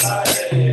Hare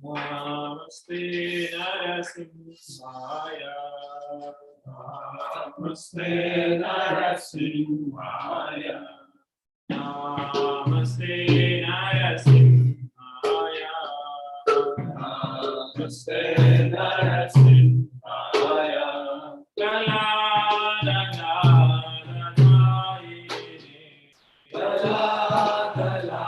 Namaste Narasimhaya. Namaste Narasimhaya. Namaste Narasimhaya. Namaste Narasimhaya. La la la la la la la la la.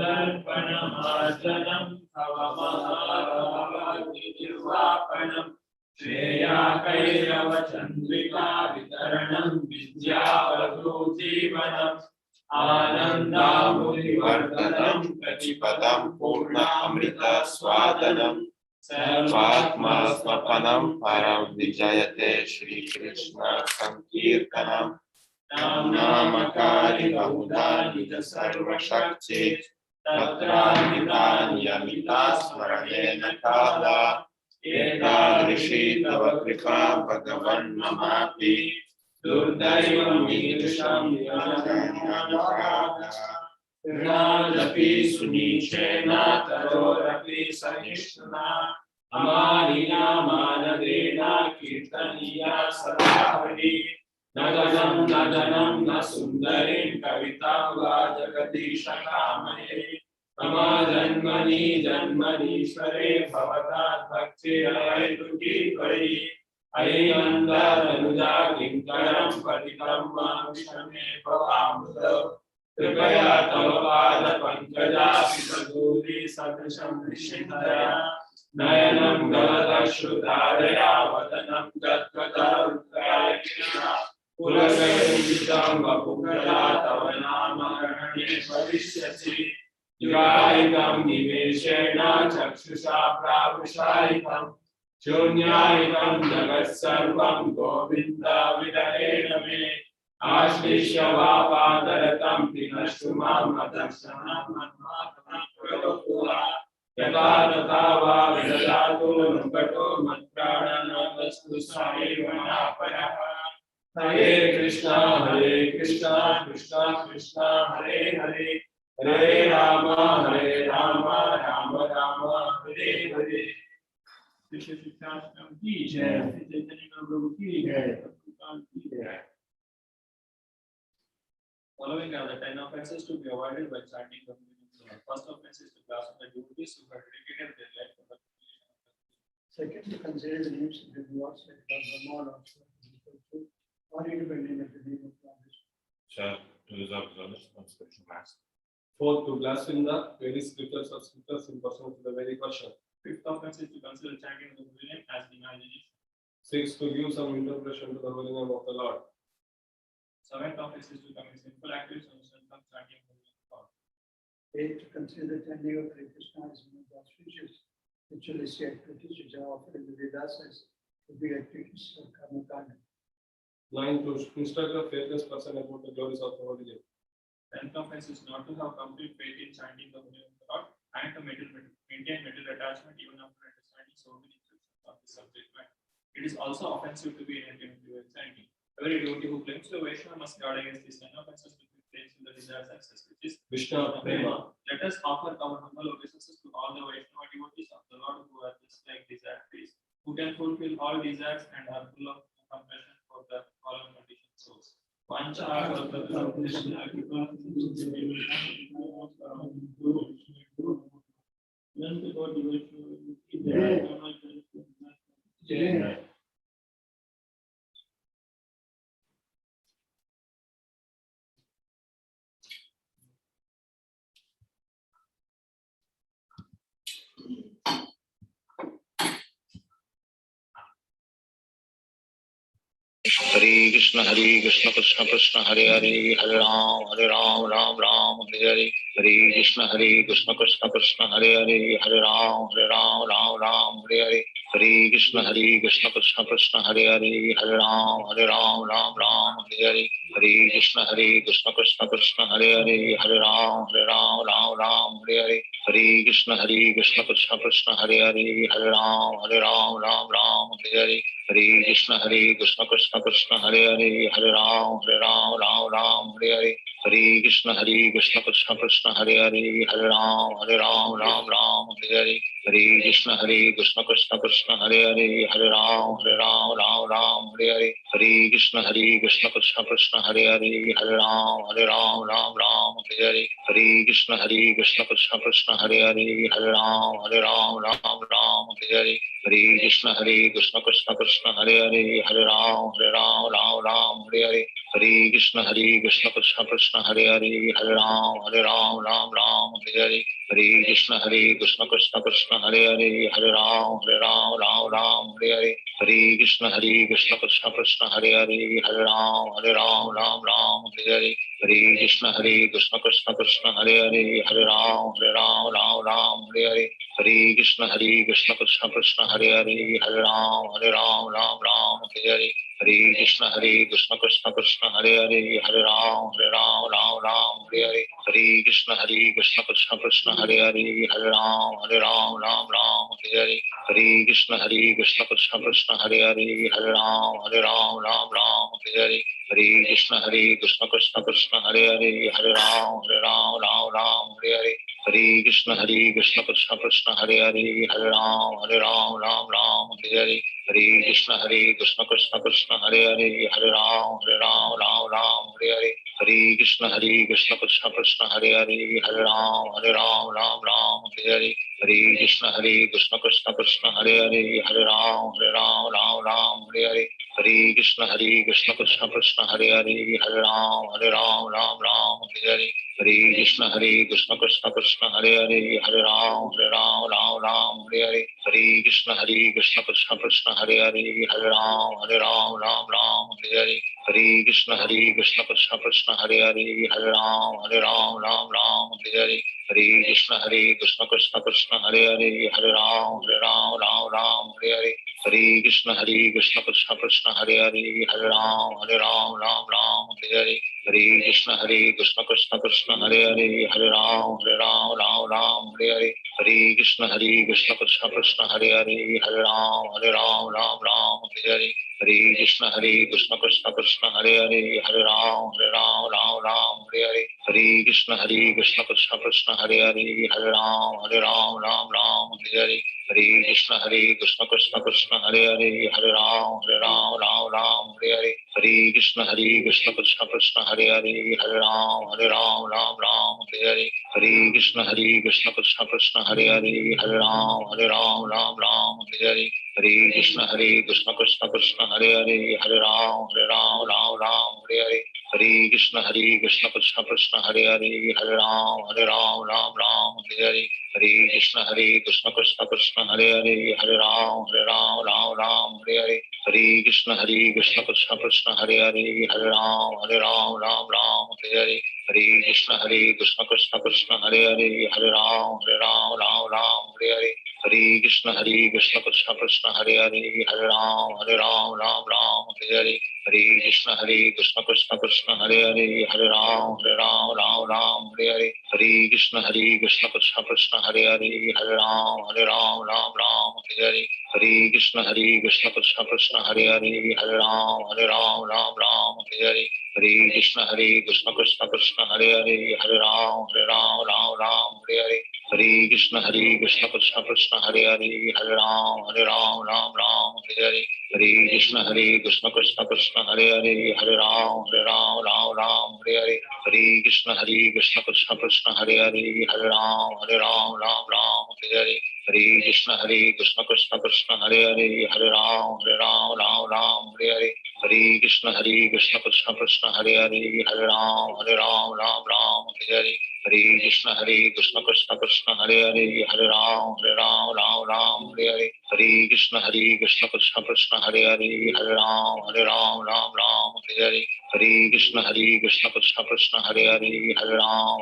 दर्पणमार्जनं भवमहार्वापनं श्रेयाकैरवचन्द्रिका वितरणं विद्यावधूजीवनम् आनन्दामुनिवर्धनं प्रतिपदं पूर्ण अमृत स्वादनं सर्वात्मा स्वपनं परं विजयते श्रीकृष्ण संकीर्तनम् नामकारि बहुधा निज सर्वशक्ति तत्रान्वितान्यमिता स्मरणेन काला एतादृशी तव कृपा भगवन् ममापि दुर्दैवमीदृशं ऋणादपि सुनीचेन तरोरपि सहिष्णुना अमानिना मानदेन कीर्तनीया सदा हरिः न गजं न धनं न सुन्दरीं कवितां वा जगदीशकामये मम जन्मनि जन्मनीश्वरे भवतात् भक्तिर्हैतुकी त्वयि अयि नन्दतनुजा किङ्करं पतितं मां विषमे भवामृतौ कृपया तव पादपङ्कजापितधूलि सदृशं निश्चिन्तया नयनं गलदश्रुधारया वदनं गद्गदरुद्रायिणा पुलकैर्विदितं वपुकदा तव नाम गणने भविष्यसि युगायितं निवेशेण चक्षुषा प्रावृषायितं शून्यायितं जगत्सर्वं गोविन्द विरहेण मे आश्लिष्य वापादरतं पिनष्टु मां मदर्शनं मन्मातरं करोतु यथा तथा वा विदधातु निकटो मत्प्राणनाथस्तु सायैवनापयः हरे कृष्णा कृष्णा कृष्णा हरे हरे हरे राम राम राम हरे हरे कृष्ण शिक्षाश्रम की जय चैतन्य प्रभु की जय की जय Following are the 10 offenses to be avoided by chanting the meaning. First offense is to blaspheme the devotees who have dedicated their life for the creation of the world. Second, to consider the names of the gods like Brahma, Lakshmi, or even by name of the name of God. Third, to reserve knowledge on spiritual mass. Fourth, to blaspheme the very scriptures of scriptures in person to the very person. Fifth offense is to consider chanting the holy name as the imagination. Sixth, to give some interpretation to the holy name of the Lord. Seventh offense is to commit sinful activities on the sense of chanting the holy name of God. Eighth, to consider the chanting of Hare Krishna as one of the auspicious ritualistic activities which are offered in the Vedas as to be activities of Karma Kanda. Ninth, to instruct the faithless person about the glories of the holy name. Tenth offense is not to have complete faith in chanting the holy name of the Lord and to maintain material attachment even after understanding so many instructions of the subject matter. It is also offensive to be inattentive to chanting. Every devotee who claims to Vaishnava must guard against these 10 offenses to claims to the desired success, which is Vishnu Prema. Let us offer our humble obeisances to all the Vaishnava devotees of the Lord who are just like desired trees, who can fulfill all desires and are full of compassion for the fallen conditioned souls. Hare Krishna Krishna Krishna Hare Hare Hare Ram Ram Ram Hare Hare Hare Krishna Krishna Krishna Hare Hare Hare Ram Ram Hare Hare Hare Krishna Krishna Krishna Hare Hare Hare Ram Ram Hare Hare Hare Krishna Krishna Krishna Hare Hare Hare Ram Ram Hare Hare Hare Krishna Krishna Krishna Hare Hare Hare Ram Ram Hare Hare Hare Krishna Krishna Krishna Hare Hare Hare Ram Ram Hare Hare Hare Krishna Krishna Krishna Hare Hare Hare Ram Ram Hare Hare Hare Krishna Krishna Krishna Hare Hare Hare Ram Ram Ram Hare Hare Hare Krishna Krishna Krishna Hare Hare Hare Ram Ram Hare Hare Hare Krishna Krishna Krishna Hare Hare Hare Ram Ram Hare Hare Hare Krishna Krishna Krishna Hare Hare Hare Ram Hare Hare Hare Krishna Krishna Krishna Hare Hare Hare Ram Hare Hare Hare Krishna Krishna Krishna Hare Hare Hare Ram Hare Hare Hare Krishna Krishna Krishna Hare Hare Hare Ram Hare Hare Hare Krishna Krishna Krishna Hare Hare Hare Ram Hare Hare Hare Krishna Krishna Krishna Hare Hare Hare Ram Hare Hare Hare Krishna Krishna Krishna Hare Hare Hare Ram Hare Hare Hare Krishna Krishna Krishna Hare Hare Hare Ram Hare Hare Hare Krishna Krishna Krishna Hare Hare Hare Ram Hare Hare Hare Krishna Krishna Krishna Hare Hare Hare Ram Hare Hare Hare Krishna Krishna Krishna Hare Hare Hare Ram Hare Hare Hare Krishna Krishna Krishna Hare Hare Hare Ram Hare Hare Hare Krishna Krishna Krishna Hare Hare Hare Ram Hare Hare Hare Krishna Krishna Krishna Hare Hare Hare Ram Hare Hare Hare Krishna Krishna Krishna Hare Hare Hare Ram Hare Hare Hare Krishna Krishna Krishna Hare Hare Hare Ram Hare Hare Hare Krishna Krishna Krishna Hare Hare Hare Ram Hare Hare Hare Krishna Krishna Krishna Hare Hare Hare Ram Hare Hare Hare Krishna Krishna Krishna Hare Hare Hare Ram Hare Hare Hare Krishna Krishna Krishna Hare Hare Hare Ram Hare Hare Hare Krishna Krishna Krishna Hare Hare Hare Ram Hare Hare Hare Krishna Krishna Krishna Hare Hare Hare Ram Hare Hare Hare Krishna Krishna Krishna Hare Hare Hare Ram Hare Hare Hare Krishna Krishna Krishna Hare Hare Hare Ram Hare Hare Hare Krishna Krishna Krishna Hare Hare Hare Ram Hare Hare Hare Krishna Krishna Krishna Hare Hare Hare Ram Hare Hare Hare Krishna Krishna Krishna Hare Hare Hare Ram Hare Hare Hare Krishna Krishna Krishna Hare Hare Hare Ram Hare Hare Hare Krishna Krishna Krishna Hare Hare Hare Ram Hare Hare Hare Krishna Krishna Krishna Hare Hare Hare Ram Hare Hare Hare Krishna Krishna Krishna Hare Hare Hare Ram Hare Hare Hare Krishna Krishna Krishna Hare Hare Hare Ram Hare Hare Hare Krishna Krishna Krishna Hare Hare Hare Ram Hare Hare Hare Krishna Krishna Krishna Hare Hare Hare Ram Hare Hare Hare Krishna Krishna Krishna Hare Hare Hare Ram Hare Hare Hare Krishna Krishna Krishna Hare Hare Hare Ram Hare Hare Hare Krishna Krishna Krishna Hare Hare Hare Ram Hare Hare Hare Krishna Krishna Krishna Hare Hare Hare Ram Hare Hare Hare Krishna Krishna Krishna Hare Hare Hare Ram Hare Hare Hare Krishna Krishna Krishna Hare Hare Hare Ram Hare Hare Hare Krishna Krishna Krishna Hare Hare Hare Ram Hare Hare Hare Krishna Krishna Krishna Hare Hare Hare Ram Hare Hare Hare Krishna Krishna Krishna Hare Hare Hare Ram Hare Hare Hare Krishna Krishna Krishna Hare Hare Hare Ram Hare Hare Hare Krishna Krishna Krishna Hare Hare Hare Ram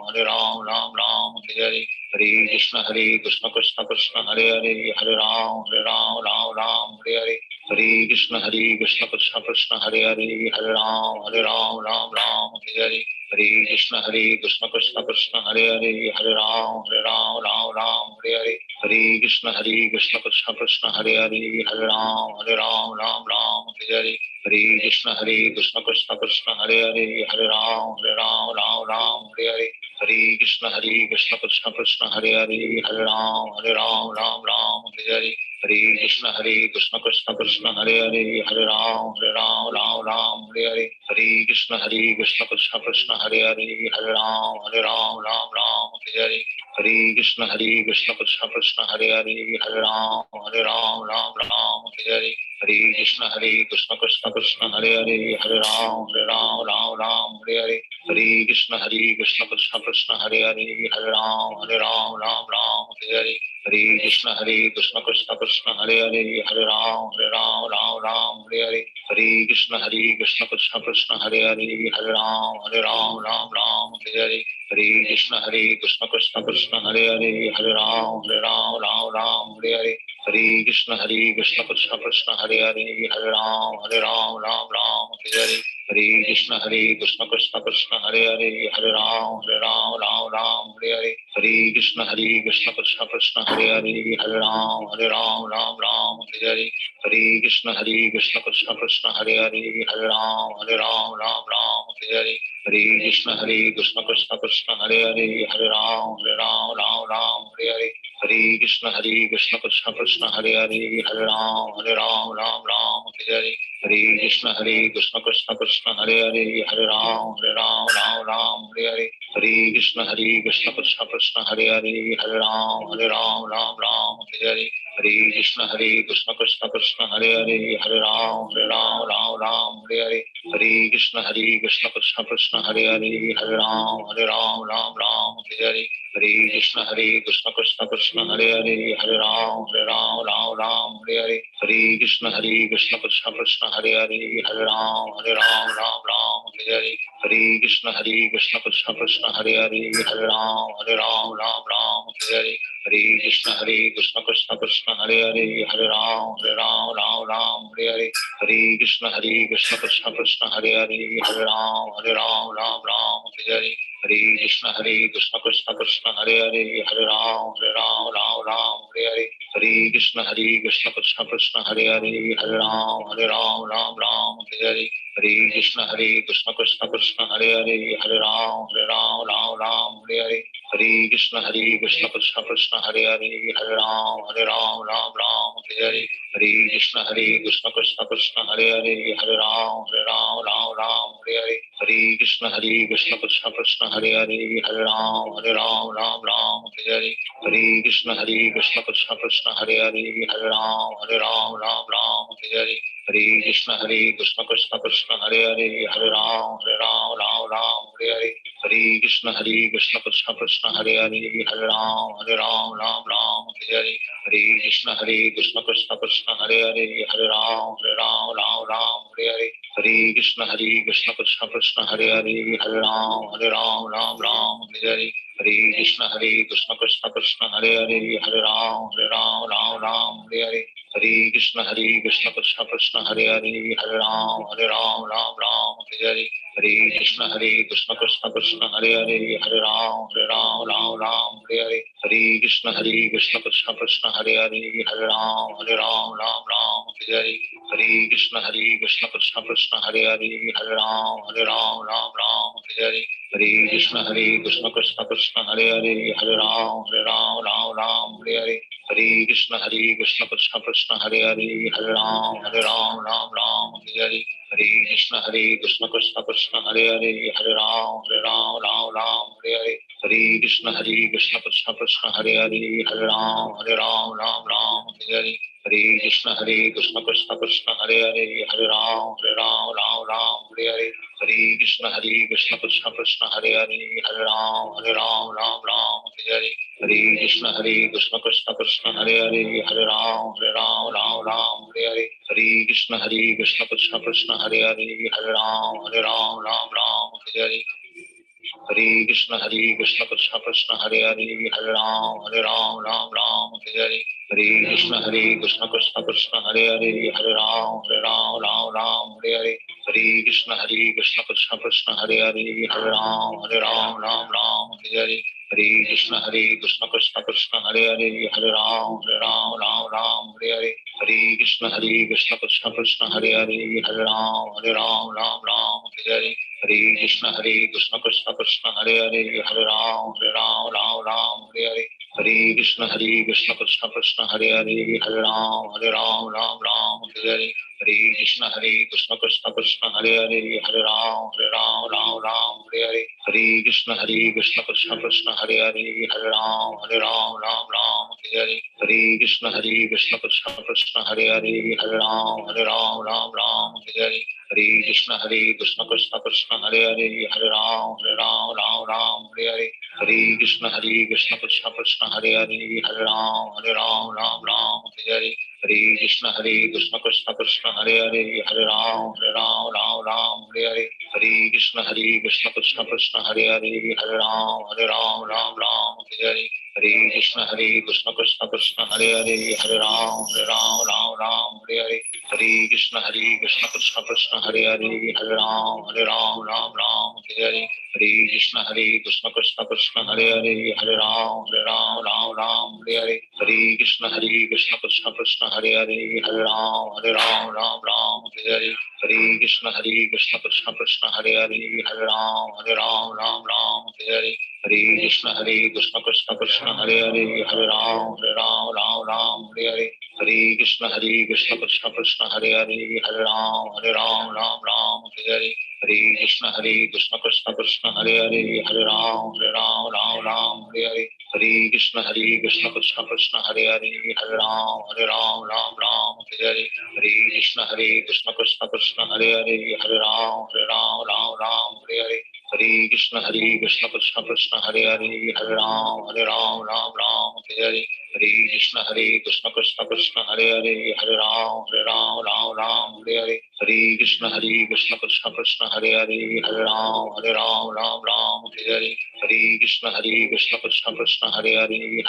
Hare Hare Hare Krishna Krishna Krishna Hare Hare Hare Ram Hare Hare Hare Krishna Krishna Krishna Hare Hare Hare Ram Hare Hare Hare Krishna Krishna Krishna Hare Hare Hare Ram Hare Hare Hare Krishna Krishna Krishna Hare Hare Hare Ram Hare Hare Hare Krishna Krishna Krishna Hare Hare Hare Ram Ram Ram Hare Hare Hare Krishna Krishna Krishna Hare Hare Hare Ram Ram Hare Hare Hare Krishna Krishna Krishna Hare Hare Hare Ram Ram Hare Hare Hare Krishna Krishna Krishna Hare Hare Hare Ram Ram Hare Hare Hare Krishna Krishna Krishna Hare Hare Hare Ram Ram Hare Hare Hare Krishna Krishna Krishna Hare Hare Hare Ram Hare Hare Hare Krishna Krishna Krishna Hare Hare Hare Ram Hare Hare Hare Krishna Krishna Krishna Hare Hare Hare Ram Hare Hare Hare Krishna Krishna Krishna Hare Hare Hare Ram Hare Hare Hare Krishna Krishna Krishna Hare Hare Hare Ram Hare Hare Hare Krishna Krishna Krishna Hare Hare Hare Ram Hare Hare Hare Krishna Krishna Krishna Hare Hare Hare Ram Hare Hare Hare Krishna Krishna Krishna Hare Hare Hare Ram Hare Hare Hare Krishna Krishna Krishna Hare Hare Hare Ram Hare Hare Hare Krishna Krishna Krishna Hare Hare Hare Ram Hare Hare Hare Krishna Krishna Krishna Hare Hare Hare Ram Hare Hare Hare Krishna Krishna Krishna Hare Hare Hare Ram Hare Hare Hare Krishna Krishna Krishna Hare Hare Hare Ram Hare Hare Hare Krishna Krishna Krishna Hare Hare Hare Ram Hare Hare Hare Krishna Krishna Krishna Hare Hare Hare Ram Hare Hare Hare Krishna Krishna Krishna Hare Hare Hare Ram Hare Hare Hare Krishna Krishna Krishna Hare Hare Hare Ram Hare Hare Hare Krishna Krishna Krishna Hare Hare Hare Ram Hare Hare Hare Krishna Krishna Krishna Hare Hare Hare Ram Hare Hare Hare Krishna Krishna Krishna Hare Hare Hare Ram Hare Hare Hare Krishna Krishna Krishna Hare Hare Hare Ram Hare Hare Hare Krishna Krishna Krishna Hare Hare Hare Ram Hare Hare Hare Krishna Krishna Krishna Hare Hare Hare Ram Hare Hare Hare Krishna Krishna Krishna Hare Hare Hare Ram Hare Hare Hare Krishna Krishna Krishna Hare Hare Hare Ram Hare Hare Hare Krishna Krishna Krishna Hare Hare Hare Ram Hare Hare Hare Krishna Krishna Krishna Hare Hare Hare Ram Hare Hare Hare Krishna Krishna Krishna Hare Hare Hare Ram Hare Hare Hare Krishna Krishna Krishna Hare Hare Hare Ram Hare Hare Hare Krishna Krishna Krishna Hare Hare Hare Ram Hare Hare Hare Krishna Krishna Krishna Hare Hare Hare Ram Hare Hare Hare Krishna Krishna Krishna Hare Hare Hare Ram Hare Hare Hare Krishna Krishna Krishna Hare Hare Hare Ram Hare Hare Hare Krishna Krishna Krishna Hare Hare Hare Ram Hare Hare Hare Krishna Krishna Krishna Hare Hare Hare Ram Hare Hare Hare Krishna Krishna Krishna Hare Hare Hare Ram Hare Hare Hare Krishna Krishna Krishna Hare Hare Hare Ram Hare Hare Hare Krishna Krishna Krishna Hare Hare Hare Ram Hare Hare Hare Krishna Krishna Krishna Hare Hare Hare Ram Hare Hare Hare Krishna Krishna Krishna Hare Hare Hare Ram Hare Hare Hare Krishna Krishna Krishna Hare Hare Hare Ram Hare Hare Hare Krishna Krishna Krishna Hare Hare Hare Ram Hare Hare Hare Krishna Krishna Krishna Hare Hare Hare Ram Hare Hare Hare Krishna Krishna Krishna Hare Hare Hare Ram Hare Hare Hare Krishna Krishna Krishna Hare Hare Hare Ram Hare Hare Hare Krishna Krishna Krishna Hare Hare Hare Ram Hare Hare Hare Krishna Krishna Krishna Hare Hare Hare Ram Hare Hare Hare Krishna Krishna Krishna Hare Hare Hare Ram Ram Ram Hare Hare Hare Krishna Krishna Krishna Hare Hare Hare Ram Ram Ram Hare Hare Hare Krishna Krishna Krishna Hare Hare Hare Ram Ram Hare Hare Hare Krishna Krishna Krishna Hare Hare Hare Ram Ram Hare Hare Hare Krishna Krishna Krishna Hare Hare Hare Ram Ram Hare Hare Hare Krishna Krishna Krishna Hare Hare Hare Ram Ram Hare Hare Hare Krishna Krishna Krishna Hare Hare Hare Ram Ram Hare Hare Hare Krishna Krishna Krishna Hare Hare Hare Ram Ram Hare Hare Hare Krishna Krishna Krishna Hare Hare Hare Ram Ram Hare Hare Hare Krishna Krishna Krishna Hare Hare Hare Ram Ram Hare Hare Hare Krishna Krishna Krishna Hare Hare Hare Ram Ram Hare Hare Hare Krishna Krishna Krishna Hare Hare Hare Ram Ram Hare Hare Hare Krishna Krishna Krishna Hare Hare Hare Ram Ram Hare Hare Hare Krishna Krishna Krishna Hare Hare Hare Ram Ram Hare Hare Hare Krishna Krishna Krishna Hare Hare Hare Ram Ram Hare Hare Hare Krishna Krishna Krishna Hare Hare Hare Ram Ram Hare Hare Hare Krishna Krishna Krishna Hare Hare Hare Ram Ram Hare Hare Hare Krishna Krishna Krishna Hare Hare Hare Ram Ram Hare Hare Hare Krishna Krishna Krishna Hare Hare Hare Ram Ram Hare Hare Hare Krishna Krishna Krishna Hare Hare Hare Ram Ram Hare Hare Hare Krishna Krishna Krishna Hare Hare Hare Ram Ram Hare Hare Hare Krishna Krishna Krishna Hare Hare Hare Ram Ram Hare Hare Hare Krishna Krishna Krishna Hare Hare Hare Ram Ram Hare Hare Hare Krishna Krishna Krishna Hare Hare Hare Ram Ram Hare Hare Hare Krishna Krishna Krishna Hare Hare Hare Ram Ram Hare Hare Hare Krishna Krishna Krishna Hare Hare Hare Ram Ram Hare Hare Hare Krishna Krishna Krishna Hare Hare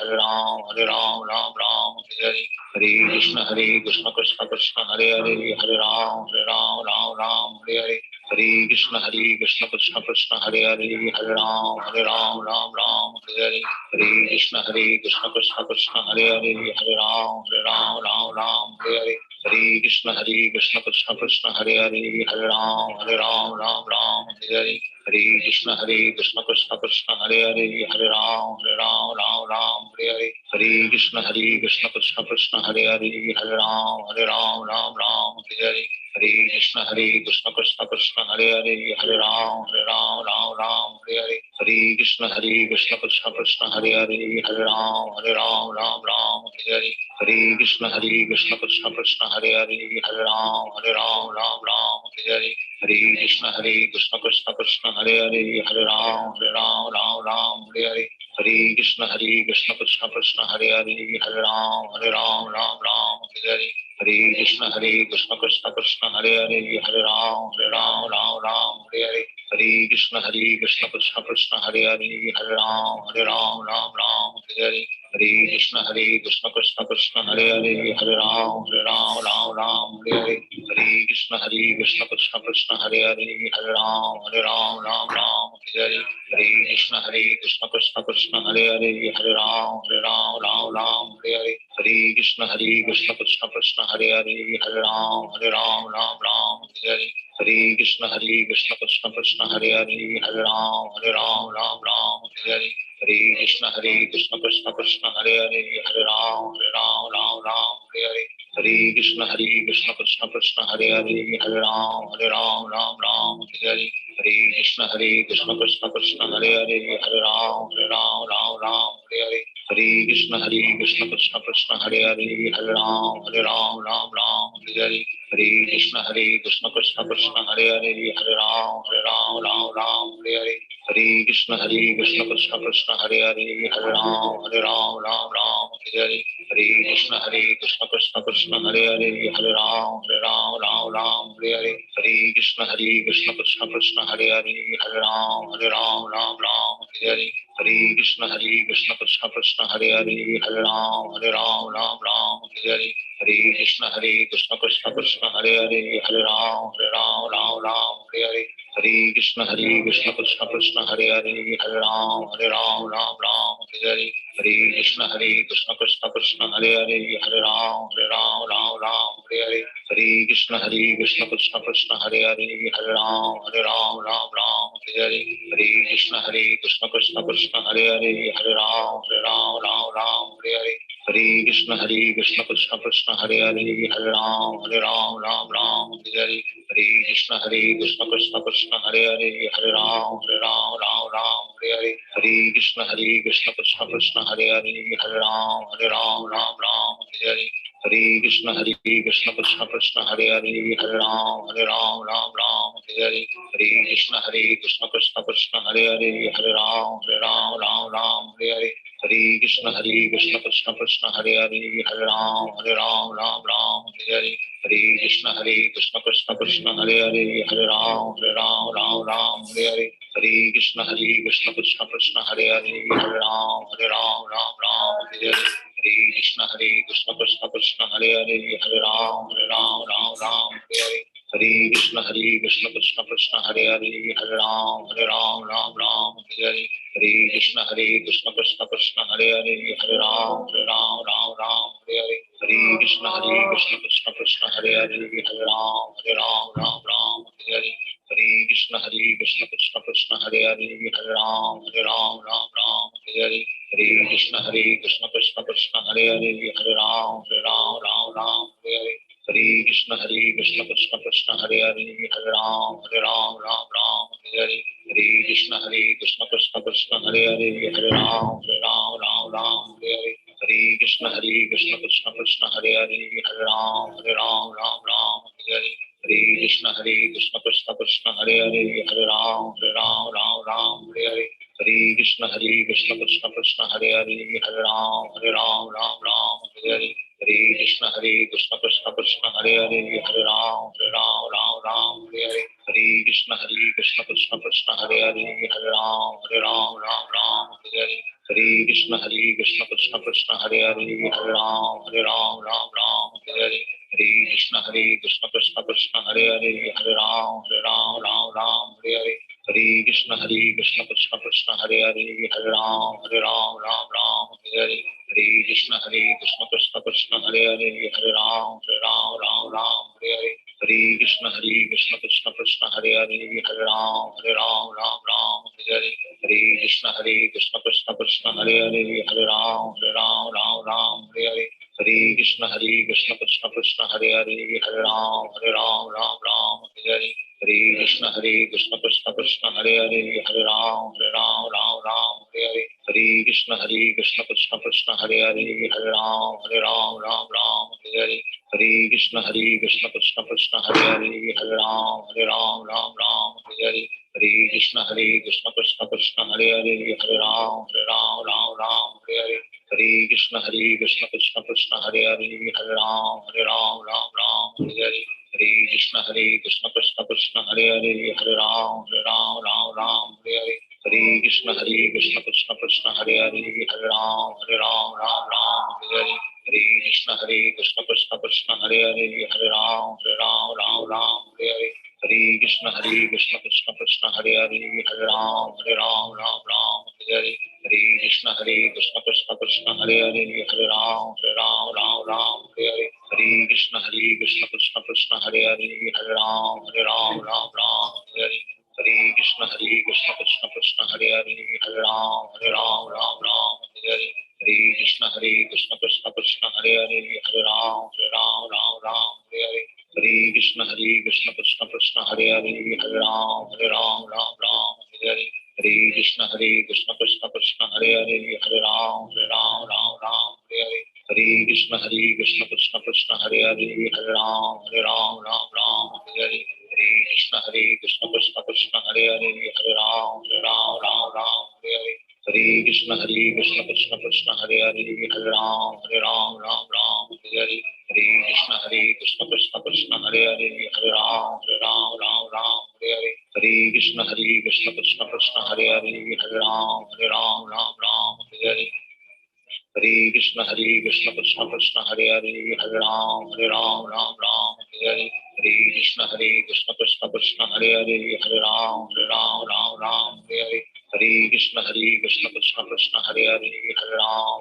Hare Ram Ram Hare Hare Hare Krishna Krishna Krishna Hare Hare Hare Ram Ram Hare Hare Hare Krishna Krishna Krishna Hare Hare Hare Ram Ram Hare Hare Hare Krishna Krishna Krishna Hare Hare Hare Ram Ram Hare Hare Hare Krishna Krishna Krishna Hare Hare Hare Ram Ram Hare Hare Hare Krishna Krishna Krishna Hare Hare Hare Ram Ram Hare Hare Hare Krishna Krishna Krishna Hare Hare Hare Ram Ram Hare Hare Hare Krishna Krishna Krishna Hare Hare Hare Ram Ram Hare Hare Hare Krishna Krishna Krishna Hare Hare Hare Ram Ram Hare Hare Hare Krishna Krishna Krishna Hare Hare Hare Ram Ram Hare Hare Hare Krishna Krishna Krishna Hare Hare Hare Ram Ram Hare Hare Hare Krishna Krishna Krishna Hare Hare Hare Ram Ram Hare Hare Hare Krishna Krishna Krishna Hare Hare Hare Ram Ram Hare Hare Hare Krishna Krishna Krishna Hare Hare Hare Ram Ram Hare Hare Hare Krishna Krishna Krishna Hare Hare Hare Ram Ram Hare Hare Hare Krishna Krishna Krishna Hare Hare Hare Ram Ram Hare Hare Hare Krishna Krishna Krishna Hare Hare Hare Ram Ram Hare Hare Hare Krishna Krishna Krishna Hare Hare Hare Ram Ram Hare Hare Hare Krishna Krishna Krishna Hare Hare Hare Ram Ram Hare Hare Hare Krishna Krishna Krishna Hare Hare Hare Ram Ram Hare Hare Hare Krishna Krishna Krishna Hare Hare Hare Ram Ram Hare Hare Hare Krishna Krishna Krishna Hare Hare Hare Ram Ram Hare Hare Hare Krishna Krishna Krishna Hare Hare Hare Ram Hare Hare Hare Krishna Krishna Krishna Hare Hare Hare Ram Hare Hare Hare Krishna Krishna Krishna Hare Hare Hare Ram Hare Hare Hare Krishna Krishna Krishna Hare Hare Hare Ram Hare Hare Hare Krishna Krishna Krishna Hare Hare Hare Ram Hare Hare Hare Hare Krishna Krishna Krishna Hare Hare Hare Ram Ram Ram Hare Hare Hare Krishna Krishna Krishna Hare Hare Hare Ram Ram Hare Hare Hare Krishna Krishna Krishna Hare Hare Hare Ram Ram Hare Hare Hare Krishna Krishna Krishna Hare Hare Hare Ram Ram Hare Hare Hare Krishna Krishna Krishna Hare Hare Hare Ram Ram Hare Hare Hare Krishna Krishna Krishna Hare Hare Hare Ram Ram Hare Hare Hare Krishna Krishna Krishna Hare Hare Hare Ram Ram Hare Hare Hare Krishna Krishna Krishna Hare Hare Hare Ram Ram Hare Hare Hare Krishna Krishna Krishna Hare Hare Hare Ram Hare Hare Hare Krishna Krishna Krishna Hare Hare Hare Ram Ram Hare Hare Hare Krishna Krishna Krishna Hare Hare Hare Ram Hare Hare Hare Krishna Krishna Krishna Hare Hare Hare Ram Hare Hare Hare Krishna Krishna Krishna Hare Hare Hare Ram Hare Hare Hare Krishna Krishna Krishna Hare Hare Hare Ram Hare Hare Hare Krishna Krishna Krishna Hare Hare Hare Ram Hare Hare Hare Krishna Krishna Krishna Hare Hare Hare Ram Hare Hare Hare Krishna Krishna Krishna Hare Hare Hare Ram Hare Hare Hare Krishna Krishna Krishna Hare Hare Hare Ram Hare Hare Hare Krishna Krishna Krishna Hare Hare Hare Ram Hare Hare Hare Krishna Krishna Krishna Hare Hare Hare Ram Hare Hare Hare Krishna Krishna Krishna Hare Hare Hare Ram Hare Hare Hare Krishna Krishna Krishna Hare Hare Hare Ram Hare Hare Hare Krishna Krishna Krishna Hare Hare Hare Ram Hare Hare Hare Krishna Krishna Krishna Hare Hare Hare Ram Hare Hare Hare Krishna Krishna Krishna Hare Hare Hare Ram Hare Hare Hare Krishna Krishna Krishna Hare Hare Hare Ram Hare Hare Hare Krishna Krishna Krishna Hare Hare Hare Ram Hare Hare Hare Krishna Krishna Krishna Hare Hare Hare Ram Hare Hare Hare Krishna Krishna Krishna Hare Hare Hare Ram Hare Hare Hare Krishna Krishna Krishna Hare Hare Hare Ram Hare Hare Hare Krishna Krishna Krishna Hare Hare Hare Ram Hare Hare Hare Krishna Krishna Krishna Hare Hare Hare Ram Hare Hare Hare Krishna Krishna Krishna Hare Hare Hare Ram Hare Hare Hare Krishna Krishna Krishna Hare Hare Hare Ram Hare Hare Hare Krishna Krishna Krishna Hare Hare Hare Ram Hare Hare Hare Krishna Krishna Krishna Hare Hare Hare Ram Hare Hare Hare Krishna Krishna Krishna Hare Hare Hare Ram Hare Hare Hare Krishna Krishna Krishna Hare Hare Hare Ram Hare Hare Hare Krishna Krishna Krishna Hare Hare Hare Ram Hare Hare Hare Krishna Krishna Krishna Hare Hare Hare Ram Hare Hare Hare Krishna Krishna Krishna Hare Hare Hare Ram Hare Hare Hare Krishna Krishna Krishna Hare Hare Hare Ram Hare Hare Hare Krishna Krishna Krishna Hare Hare Hare Ram Hare Hare Hare Krishna Krishna Krishna Hare Hare Hare Ram Hare Hare Hare Krishna Krishna Krishna Hare Hare Hare Ram Hare Hare Hare Krishna Krishna Krishna Hare Hare Hare Ram Hare Hare Hare Krishna Krishna Krishna Hare Hare Hare Ram Hare Hare Hare Krishna Krishna Krishna Hare Hare Hare Ram Hare Hare Hare Krishna Krishna Krishna Hare Hare Hare Ram Hare Hare Hare Krishna Krishna Krishna Hare Hare Hare Ram Hare Hare Hare Krishna Krishna Krishna Hare Hare Hare Ram Hare Hare Hare Krishna Krishna Krishna Hare Hare Hare Ram Hare Hare Hare Krishna Krishna Krishna Hare Hare Hare Ram Hare Hare Hare Krishna Krishna Hare Hare Hare Ram Ram Ram Hare Hare Hare Krishna Krishna Krishna Hare Hare Hare Ram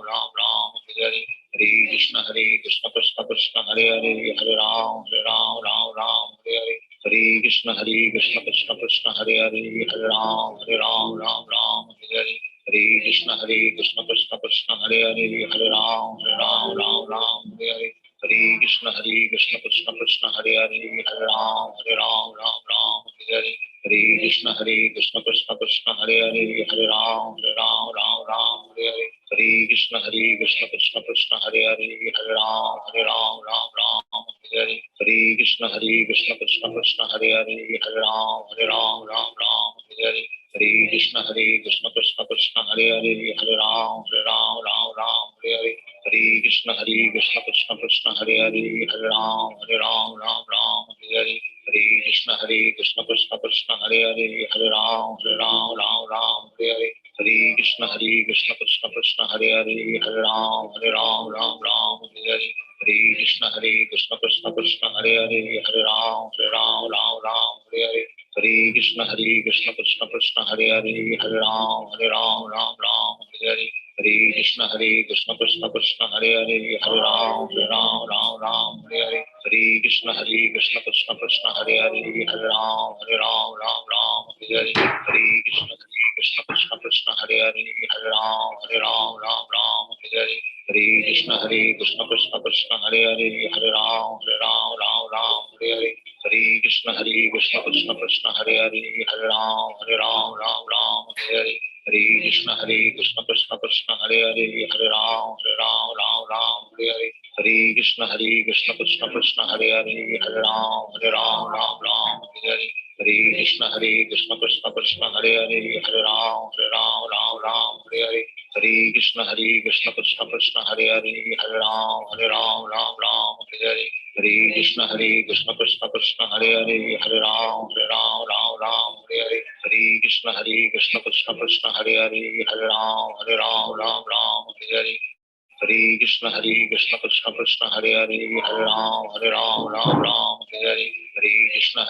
Ram Ram Hare Hare Hare Krishna Krishna Krishna Hare Hare Hare Ram Ram Hare Hare Hare Krishna Krishna Krishna Hare Hare Hare Ram Ram Hare Hare Hare Krishna Krishna Krishna Hare Hare Hare Ram Ram Hare Hare Hare Krishna Krishna Krishna Hare Hare Hare Ram Ram Hare Hare Hare Krishna Krishna Krishna Hare Hare Hare Ram Ram Hare Hare Hare Krishna Krishna Krishna Hare Hare Hare Ram Ram Hare Hare Hare Krishna Krishna Krishna Hare Hare Hare Ram Ram Hare Hare Hare Krishna Krishna Krishna Hare Hare Hare Ram Ram Hare Hare Hare Krishna Krishna Krishna Hare Hare Hare Ram Ram Hare Hare Hare Krishna Krishna Krishna Hare Hare Hare Ram Ram Hare Hare Hare Krishna Krishna Krishna Hare Hare Hare Ram Ram Hare Hare Hare Krishna Krishna Krishna Hare Hare Hare Ram Ram Hare Hare Hare Krishna Krishna Krishna Hare Hare Hare Ram Hare Hare Hare Krishna Krishna Krishna Hare Hare Hare Ram Hare Hare Hare Krishna Krishna Krishna Hare Hare Hare Ram Hare Hare Hare Krishna Krishna Krishna Hare Hare Hare Ram Hare Hare Hare Krishna Krishna Krishna Hare Hare Hare Ram Hare Hare Hare Krishna Krishna Krishna Hare Hare Hare Ram Hare Hare Hare Krishna Krishna Krishna Hare Hare Hare Ram Hare Hare Hare Krishna Krishna Krishna Hare Hare Hare Ram Hare Hare Hare Krishna Krishna Krishna Hare Hare Hare Ram Hare Hare Hare Krishna Krishna Krishna Hare Hare Hare Ram Hare Hare Hare Krishna Krishna Krishna Hare Hare Hare Ram Hare Hare Hare Krishna Krishna Krishna Hare Hare Hare Ram Hare Hare Hare Krishna Krishna Krishna Hare Hare Hare Ram Hare Hare Hare Krishna Krishna Krishna Hare Hare Hare Ram Hare Hare Hare Krishna Krishna Krishna Hare Hare Hare Ram Hare Hare Hare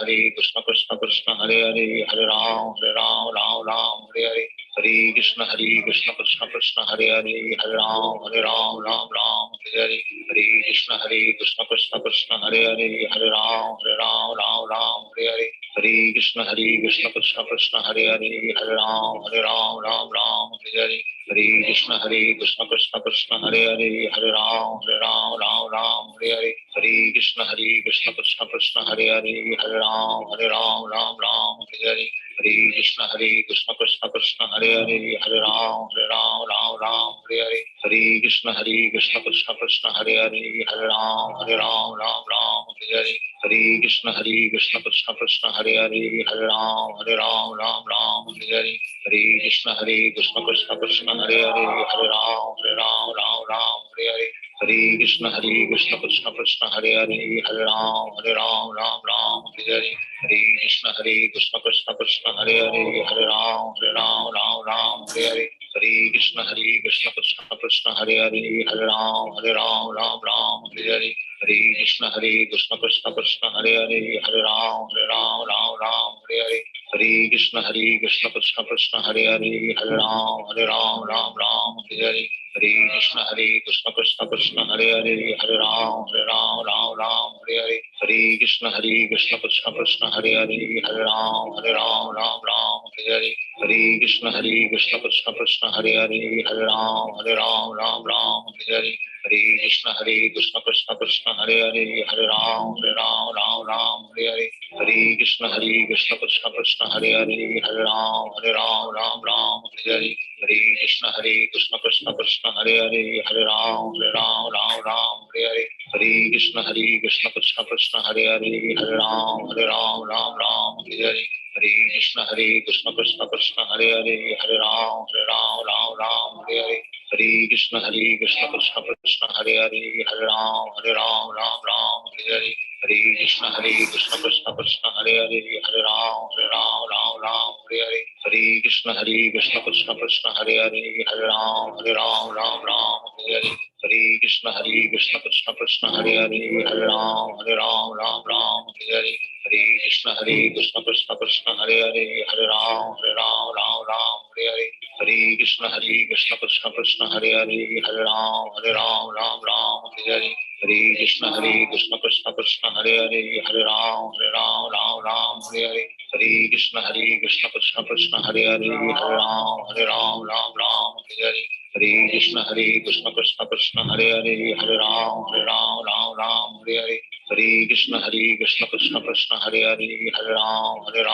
Krishna Krishna Krishna Hare Hare Hare Ram Hare Hare Hare Krishna Krishna Krishna Hare Hare Hare Ram Hare Hare Hare Krishna Krishna Krishna Hare Hare Hare Ram Hare Hare Hare Krishna Krishna Krishna Hare Hare Hare Ram Hare Hare Hare Krishna Krishna Krishna Hare Hare Hare Ram Hare Hare Hare Krishna Krishna Krishna Hare Hare Hare Ram Hare Hare Hare Krishna Krishna Krishna Hare Hare Hare Ram Hare Hare Hare Krishna Krishna Krishna Hare Hare Hare Ram Hare Hare Hare Krishna Krishna Krishna Hare Hare Hare Ram Hare Hare Hare Krishna Krishna Krishna Hare Hare Hare Ram Hare Hare Hare Krishna Krishna Krishna Hare Hare Hare Ram Hare Hare Hare Krishna Krishna Krishna Hare Hare Hare Ram Hare Hare Hare Krishna Krishna Krishna Hare Hare Hare Ram Hare Hare Hare Krishna Krishna Krishna Hare Hare Hare Ram Hare Hare Krishna Krishna Krishna Hare Hare Hare Ram Hare Hare Krishna Krishna Krishna Hare Hare Hare Ram Hare Hare Krishna Krishna Krishna Hare Hare Hare Ram Hare Hare Krishna Krishna Krishna Hare Hare Hare Ram Hare Hare Krishna Krishna Krishna Hare Hare Hare Ram Hare Hare Krishna Krishna Krishna Hare Hare Hare Ram Hare Hare Krishna Krishna Krishna Hare Hare Hare Ram Hare Hare Krishna Krishna Krishna Hare Hare Hare Ram Hare Hare Krishna Krishna Krishna Hare Hare Hare Ram Hare Hare Krishna Krishna Krishna Hare Hare Hare Ram Hare Hare Krishna Krishna Krishna Hare Hare Hare Ram Hare Hare Krishna Krishna Krishna Hare Hare Hare Ram Ram Ram Hare Hare Hare Krishna Krishna Krishna Hare Hare Hare Ram Ram Ram Hare Hare Hare Krishna Krishna Krishna Hare Hare Hare Ram Ram Hare Hare Hare Krishna Krishna Krishna Hare Hare Hare Ram Ram Hare Hare Hare Krishna Krishna Krishna Hare Hare Hare Ram Ram Hare Hare Hare Krishna Krishna Krishna Hare Hare Hare Ram Hare Hare Hare Krishna Krishna Krishna Hare Hare Hare Ram Hare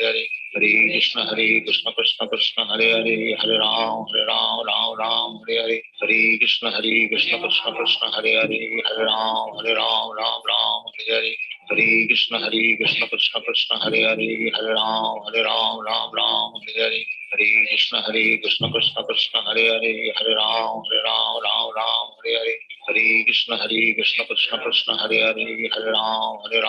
Hare Hare Krishna Krishna Krishna Hare Hare Hare Ram Hare Hare Hare Krishna Krishna Krishna Hare Hare Hare Ram Hare Hare Hare Krishna Krishna Krishna Hare Hare Hare Ram Hare Hare Hare Krishna Krishna Krishna Hare Hare Hare Ram Hare Hare Hare Krishna Krishna Krishna Hare Hare Hare Ram Hare Hare Hare Krishna Krishna Krishna Hare Hare Hare Ram Hare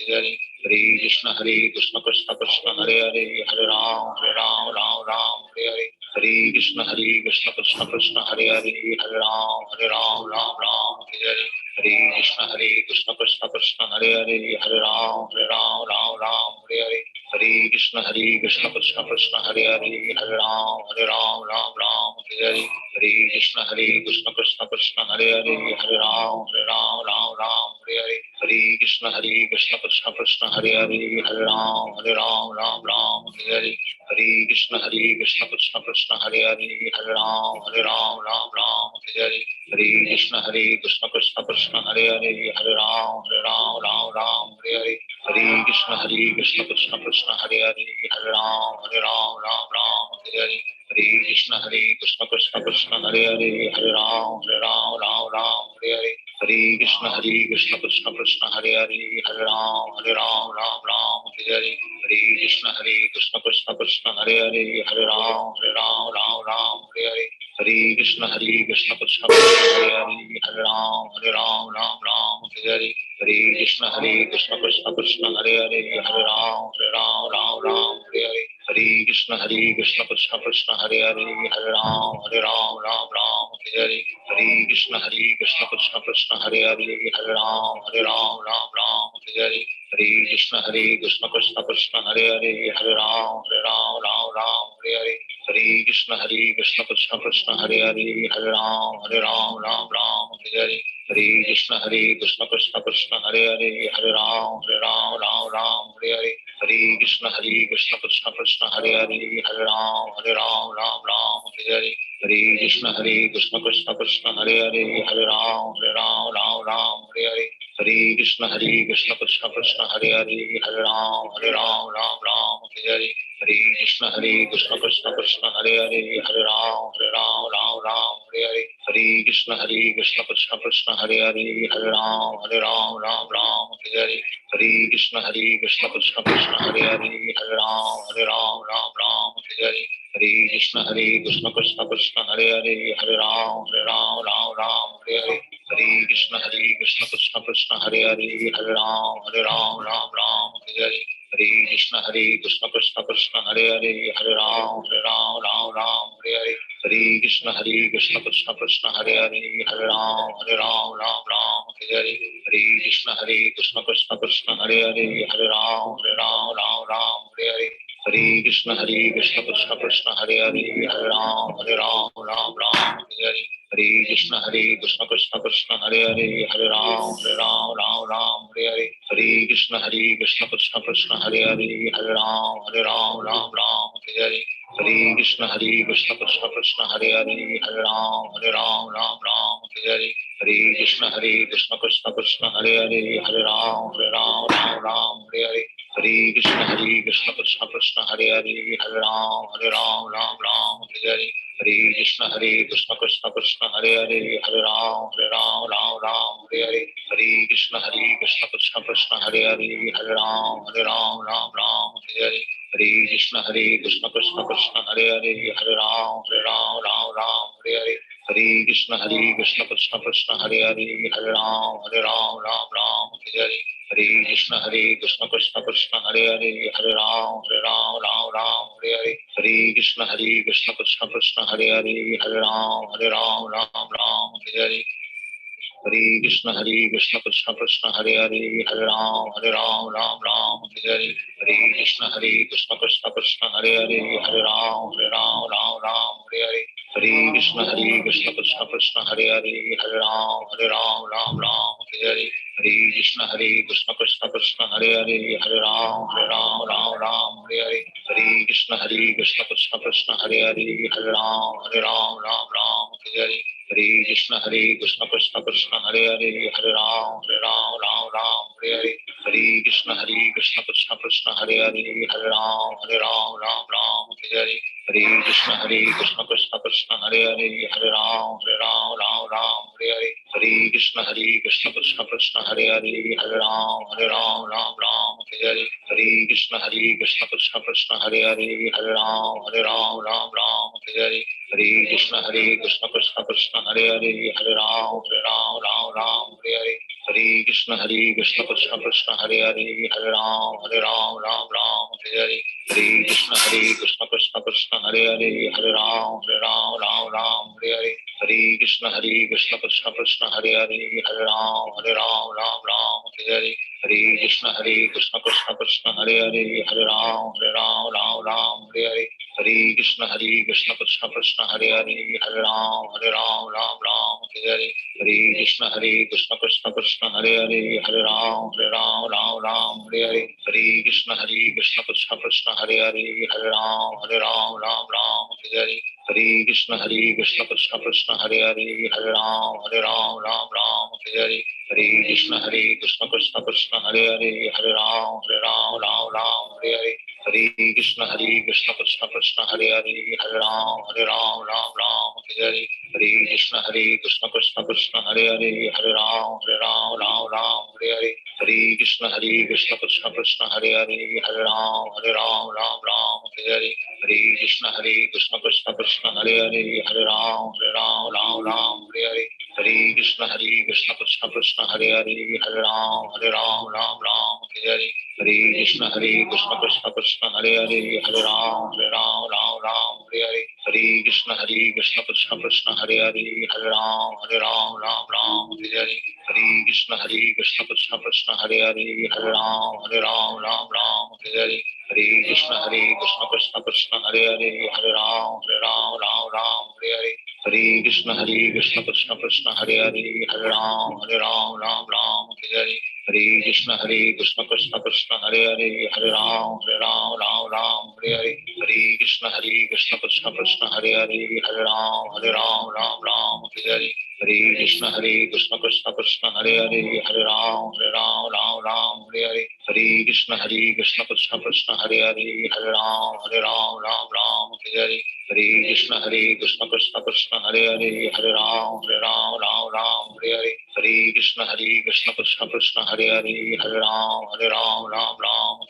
Hare Hare Krishna Krishna Krishna Hare Hare Hare Ram Hare Hare Hare Krishna Krishna Krishna Hare Hare Hare Ram Hare Hare Hare Krishna Krishna Krishna Hare Hare Hare Ram Hare Hare Hare Krishna Krishna Krishna Hare Hare Hare Ram Hare Hare Hare Krishna Krishna Krishna Hare Hare Hare Ram Hare Hare Hare Krishna Krishna Krishna Hare Hare Hare Ram Hare Hare Hare Krishna Krishna Krishna Hare Hare Hare Ram Hare Hare Hare Krishna Krishna Krishna Hare Hare Hare Ram Hare Hare Hare Krishna Krishna Krishna Hare Hare Hare Ram Hare Hare Hare Krishna Krishna Krishna Hare Hare Hare Ram Hare Hare Hare Krishna Krishna Krishna Hare Hare Hare Ram Hare Hare Hare Krishna Krishna Krishna Hare Hare Hare Ram Hare Hare Hare Krishna Krishna Krishna Hare Hare Hare Ram Hare Hare Hare Krishna Krishna Krishna Hare Hare Hare Ram Hare Hare Hare Krishna Krishna Krishna Hare Hare Hare Ram Hare Hare Hare Krishna Krishna Krishna Hare Hare Hare Ram Hare Hare Hare Krishna Krishna Krishna Hare Hare Hare Ram Hare Hare Hare Krishna Krishna Krishna Hare Hare Hare Ram Hare Hare Hare Krishna Krishna Krishna Hare Hare Hare Ram Hare Hare Hare Krishna Krishna Krishna Hare Hare Hare Ram Hare Hare Hare Krishna Krishna Krishna Hare Hare Hare Ram Hare Hare Hare Krishna Krishna Krishna Hare Hare Hare Ram Hare Hare Hare Krishna Krishna Krishna Hare Hare Hare Ram Hare Hare Hare Krishna Krishna Krishna Hare Hare Hare Ram Hare Hare Hare Krishna Krishna Krishna Hare Hare Hare Ram Hare Hare Hare Krishna Krishna Krishna Hare Hare Hare Ram Hare Hare Hare Krishna Krishna Krishna Hare Hare Hare Ram Hare Hare Hare Krishna Krishna Krishna Hare Hare Hare Ram Hare Hare Hare Krishna Krishna Krishna Hare Hare Hare Ram Hare Hare Hare Krishna Krishna Krishna Hare Hare Hare Ram Hare Hare Hare Krishna Krishna Krishna Hare Hare Hare Ram Hare Hare Hare Krishna Krishna Krishna Hare Hare Hare Ram Hare Hare Hare Krishna Krishna Krishna Hare Hare Hare Ram Hare Hare Hare Krishna Krishna Krishna Hare Hare Hare Ram Hare Hare Hare Krishna Krishna Krishna Hare Hare Hare Ram Hare Hare Hare Krishna Krishna Krishna Hare Hare Hare Ram Hare Hare Hare Krishna Krishna Krishna Hare Hare Hare Ram Hare Hare Hare Krishna Krishna Krishna Hare Hare Hare Ram Hare Hare Hare Krishna Krishna Krishna Hare Hare Hare Ram Hare Hare Hare Hare Krishna Krishna Krishna Hare Hare Hare Ram Ram Ram Hare Hare Hare Krishna Krishna Krishna Hare Hare Hare Ram Ram Ram Hare Hare Hare Krishna Krishna Krishna Hare Hare Hare Ram Ram Hare Hare Hare Krishna Krishna Krishna Hare Hare Hare Ram Ram Hare Hare Hare Krishna Krishna Krishna Hare Hare Hare Ram Ram Hare Hare Hare Krishna Krishna Krishna Hare Hare Hare Ram Hare Hare Hare Krishna Krishna Krishna Hare Hare Hare Ram Hare Hare Hare Krishna Krishna Krishna Hare Hare Hare Ram Ram Hare Hare Hare Krishna Krishna Krishna Hare Hare Hare Ram Hare Hare Hare Krishna Krishna Krishna Hare Hare Hare Ram Hare Hare Hare Krishna Krishna Krishna Hare Hare Hare Ram Hare Hare Hare Krishna Krishna Krishna Hare Hare Hare Ram Hare Hare Hare Krishna Krishna Krishna Hare Hare Hare Ram Hare Hare Hare Krishna Krishna Krishna Hare Hare Hare Ram Hare Hare Hare Krishna Krishna Krishna Hare Hare Hare Ram Hare Hare Hare Krishna Krishna Krishna Hare Hare Hare Ram Hare Hare Hare Krishna Krishna Krishna Hare Hare Hare Ram Hare Hare Hare Krishna Krishna Krishna Hare Hare Hare Ram Hare Hare Hare Krishna Krishna Krishna Hare Hare Hare Ram Hare Hare Hare Krishna Krishna Krishna Hare Hare Hare Ram Hare Hare Hare Krishna Krishna Krishna Hare Hare Hare Ram Hare Hare Hare Krishna Krishna Krishna Hare Hare Hare Ram Hare Hare Hare Krishna Krishna Krishna Hare Hare Hare Ram Hare Hare Hare Krishna Krishna Krishna Hare Hare Hare Ram Hare Hare Hare Krishna Krishna Krishna Hare Hare Hare Ram Hare Hare Hare Krishna Krishna Krishna Hare Hare Hare Ram Hare Hare Hare Krishna Krishna Krishna Hare Hare Hare Ram Hare Hare Hare Krishna Krishna Krishna Hare Hare Hare Ram Hare Hare Hare Krishna Krishna Krishna Hare Hare Hare Ram Hare Hare Hare Krishna Krishna Krishna Hare Hare Hare Ram Hare Hare Hare Krishna Krishna Krishna Hare Hare Hare Ram Hare Hare Hare Krishna Krishna Krishna Hare Hare Hare Ram Hare Hare Hare Krishna Krishna Krishna Hare Hare Hare Ram Hare Hare Hare Krishna Krishna Krishna Hare Hare Hare Ram Hare Hare Hare Krishna Krishna Krishna Hare Hare Hare Ram Hare Hare Hare Krishna Krishna Krishna Hare Hare Hare Ram Hare Hare Hare Krishna Krishna Krishna Hare Hare Hare Ram Hare Hare Hare Krishna Krishna Krishna Hare Hare Hare Ram Hare Hare Hare Krishna Krishna Krishna Hare Hare Hare Ram Hare Hare Hare Krishna Krishna Krishna Hare Hare Hare Ram Hare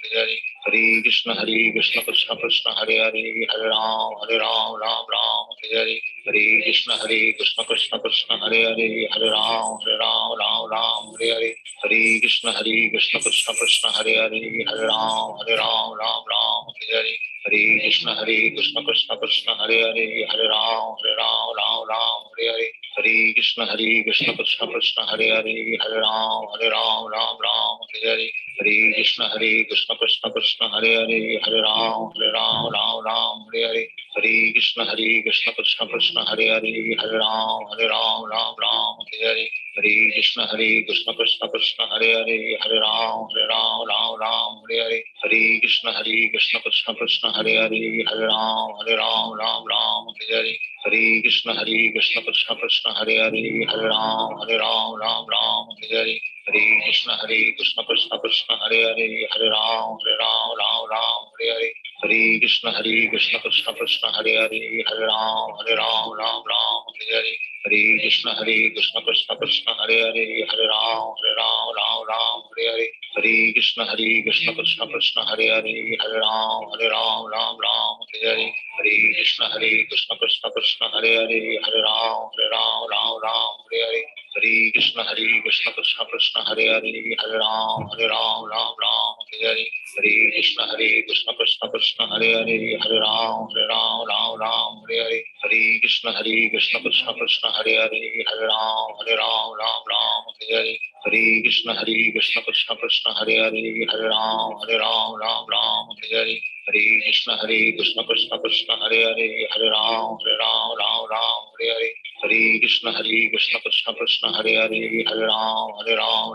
Hare Hare Krishna Krishna Krishna Hare Hare Hare Ram Hare Hare Hare Krishna Krishna Krishna Hare Hare Hare Ram Hare Hare Hare Krishna Krishna Krishna Hare Hare Hare Ram Hare Hare Hare Krishna Krishna Krishna Hare Hare Hare Ram Hare Hare Hare Krishna Krishna Krishna Hare Hare Hare Ram Hare Hare Hare Krishna Krishna Krishna Hare Hare Hare Ram Hare Hare Hare Krishna Krishna Krishna Hare Hare Hare Ram Hare Hare Hare Krishna Krishna Krishna Hare Hare Hare Ram Hare Hare Hare Krishna Krishna Krishna Hare Hare Hare Ram Hare Hare Hare Krishna Krishna Krishna Hare Hare Hare Ram Hare Hare Hare Krishna Krishna Krishna Hare Hare Hare Ram Hare Hare Hare Krishna Krishna Krishna Hare Hare Hare Ram Hare Hare Hare Krishna Krishna Krishna Hare Hare Hare Ram Hare Hare Hare Hare Krishna Krishna Krishna Hare Hare, Hare Ram Ram Ram Hare Hare, Hare Krishna Krishna Krishna Hare Hare, Hare Ram Ram Hare Hare, Hare Krishna Krishna Krishna Hare Hare, Hare Ram Ram Hare Hare, Hare Krishna Krishna Krishna Hare Hare, Hare Ram Ram Hare Hare, Hare Krishna Krishna Krishna Hare Hare, Hare Ram Ram Hare Hare, Hare Krishna Krishna Krishna Hare Hare, Hare Ram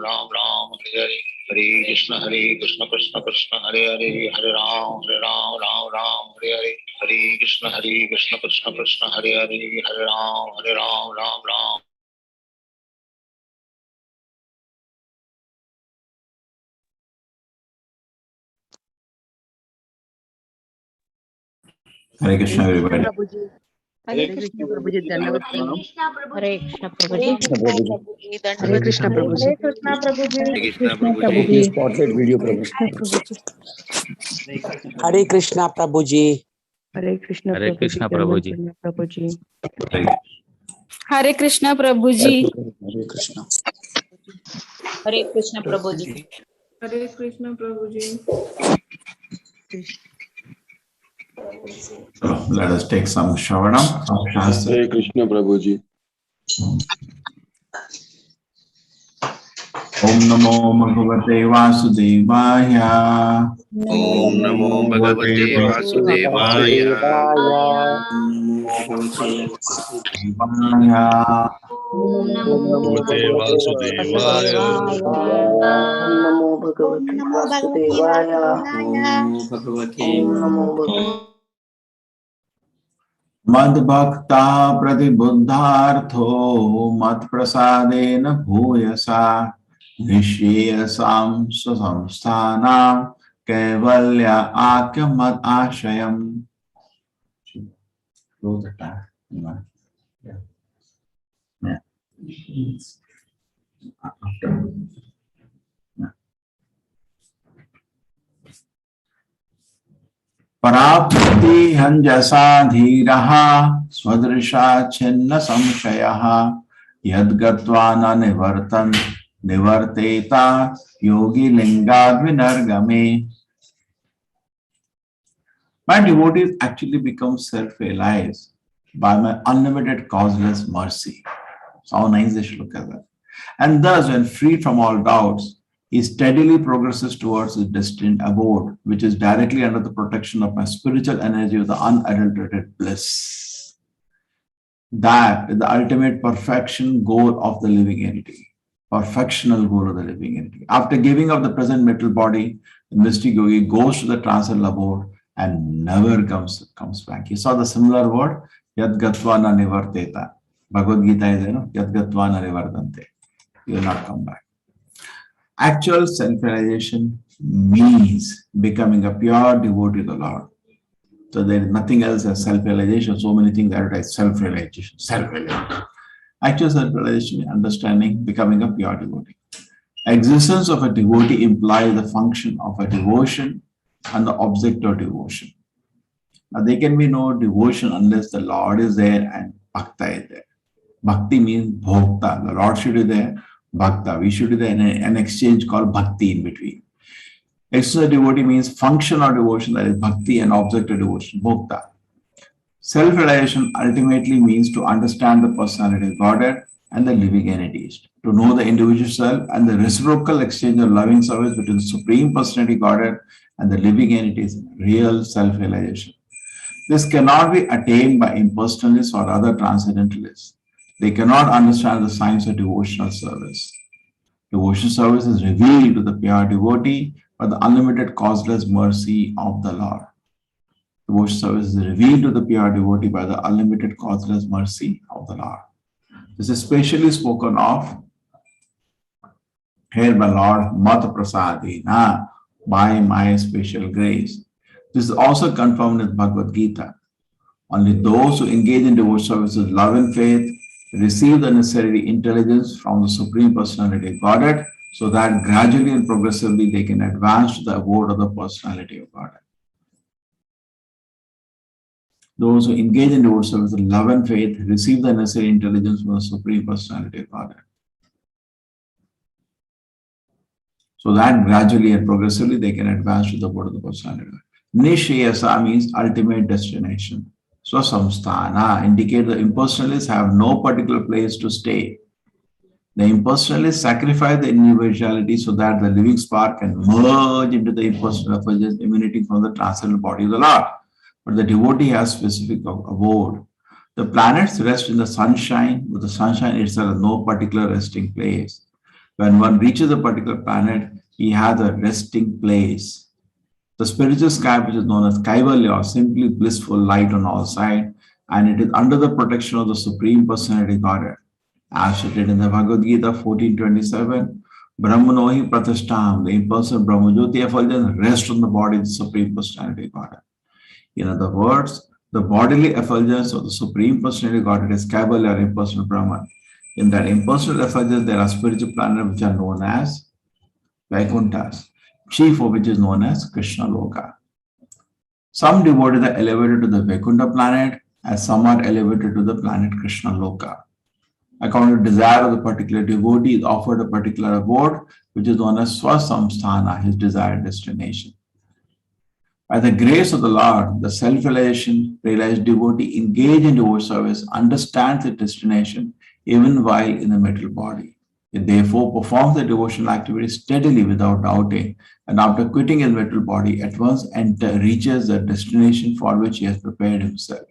Ram Hare Hare, Hare Krishna Krishna Krishna Hare Hare, Hare Ram Ram Hare Hare, Hare Krishna Krishna Krishna Hare Hare, Hare Ram. Hare Krishna, everybody. Prabhuji. Hare Krishna Prabhuji. Dandavat Prabhuji. Hare Krishna Prabhuji. Hare Krishna Prabhuji. Hare Krishna Prabhuji. Spotlight video Krishna Prabhuji. Hare Krishna Prabhuji. Hare Krishna Hare Krishna Prabhuji. Prabhuji. Hare Krishna Prabhuji. Hare Krishna. Hare Krishna Prabhuji. Hare Krishna Prabhuji. So let us take some Shravanam from Shastra. Hare Krishna Prabhuji. Om Namo Bhagavate Vasudevaya. Om Namo Bhagavate Vasudevaya. Om Namo Bhagavate Vasudevaya. Om Namo Bhagavate Vasudevaya. Mad Bhakta Pratibuddhartho Mat Prasadena Bhuyasa Nishiyasam Sasamsthanam Kaivalya Akya Mad Ashayam. Close the tab. Yeah. After. पराप्ति हंजसा धीरः स्वदृशा छिन्न संशयः यद्गत्वा न निवर्तेता योगी लिंगाद् विनर्गमे. My devotees actually become self-realized by my unlimited causeless mercy. So how nice they should look at that. And thus, when freed from all doubts, he steadily progresses towards his destined abode, which is directly under the protection of my spiritual energy of the unadulterated bliss. That is the ultimate perfection goal of the living entity. Perfectional goal of the living entity. After giving up the present mental body, the mystic yogi goes to the transcendental abode and never comes back. He saw the similar word, Yad Gatva na nivarteta. Bhagavad Gita is, Yad Gatva na nivartante. He will not come back. Actual self-realization means becoming a pure devotee to the Lord. So there is nothing else as self-realization. So many things advertise self-realization, self-realization. Actual self-realization, understanding, becoming a pure devotee. Existence of a devotee implies the function of a devotion and the object of devotion. Now there can be no devotion unless the Lord is there and Bhakta is there. Bhakti means Bhokta. The Lord should be there. Bhakta. We should do an exchange called bhakti in between. External devotee means function or devotion, that is bhakti, and object of devotion, bhokta. Self-realization ultimately means to understand the personality of Godhead and the living entities, to know the individual self and the reciprocal exchange of loving service between the Supreme Personality Godhead and the living entities, real self-realization. This cannot be attained by impersonalists or other transcendentalists. They cannot understand the science of devotional service. Devotional service is revealed to the pure devotee by the unlimited causeless mercy of the Lord. Devotional service is revealed to the pure devotee by the unlimited causeless mercy of the Lord. This is specially spoken of here by Lord Mat Prasadena, by my special grace. This is also confirmed in Bhagavad Gita. Only those who engage in devotional service with love and faith receive the necessary intelligence from the Supreme Personality of Godhead, so that gradually and progressively they can advance to the abode of the Personality of Godhead. Those who engage in devotional service with love and faith receive the necessary intelligence from the Supreme Personality of Godhead. so that gradually and progressively they can advance to the abode of the personality. Nishayasa means ultimate destination. Swasamsthana indicate the impersonalists have no particular place to stay. The impersonalists sacrifice the individuality so that the living spark can merge into the impersonal effulgence emanating from the transcendental body of the Lord. But the devotee has specific abode. The planets rest in the sunshine, but the sunshine itself has no particular resting place. When one reaches a particular planet, he has a resting place. The spiritual sky, which is known as Kaivalya, or simply blissful light on all sides, and it is under the protection of the Supreme Personality Godhead. As stated in the Bhagavad Gita 14:27, Brahmanohi Pratistham, the impersonal Brahmajyoti effulgence rests on the body of the Supreme Personality Godhead. In other words, the bodily effulgence of the Supreme Personality Godhead is Kaivalya, or impersonal Brahman. In that impersonal effulgence, there are spiritual planets which are known as Vaikunthas, chief of which is known as Krishna Loka. Some devotees are elevated to the Vaikuntha planet, as some are elevated to the planet Krishna Loka. According to desire of the particular devotee, is offered a particular abode, which is known as Swasamsthana, his desired destination. By the grace of the Lord, the self-realized devotee engaged in devotional service understands its destination even while in the material body. It therefore performs the devotional activity steadily without doubting, and after quitting his material body, at once reaches the destination for which he has prepared himself.